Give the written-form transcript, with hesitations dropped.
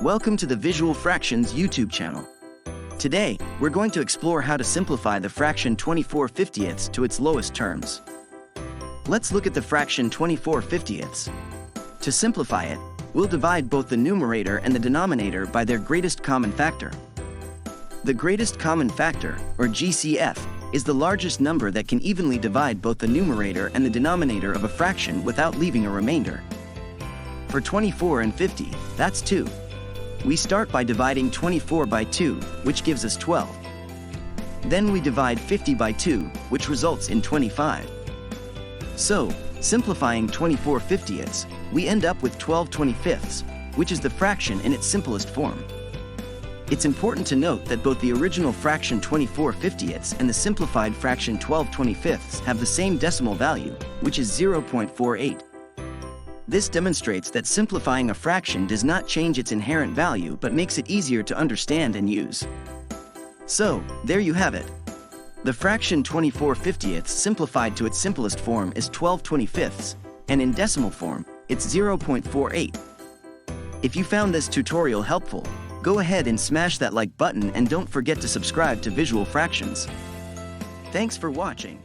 Welcome to the Visual Fractions YouTube channel. Today, we're going to explore how to simplify the fraction 24/50ths to its lowest terms. Let's look at the fraction 24/50ths. To simplify it, we'll divide both the numerator and the denominator by their greatest common factor. The greatest common factor, or GCF, is the largest number that can evenly divide both the numerator and the denominator of a fraction without leaving a remainder. For 24 and 50, that's 2. We start by dividing 24 by 2, which gives us 12. Then we divide 50 by 2, which results in 25. So, simplifying 24/50ths, we end up with 12/25ths, which is the fraction in its simplest form. It's important to note that both the original fraction 24/50ths and the simplified fraction 12/25ths have the same decimal value, which is 0.48. This demonstrates that simplifying a fraction does not change its inherent value but makes it easier to understand and use. So, there you have it. The fraction 24/50ths simplified to its simplest form is 12/25ths, and in decimal form, it's 0.48. If you found this tutorial helpful, go ahead and smash that like button and don't forget to subscribe to Visual Fractions. Thanks for watching.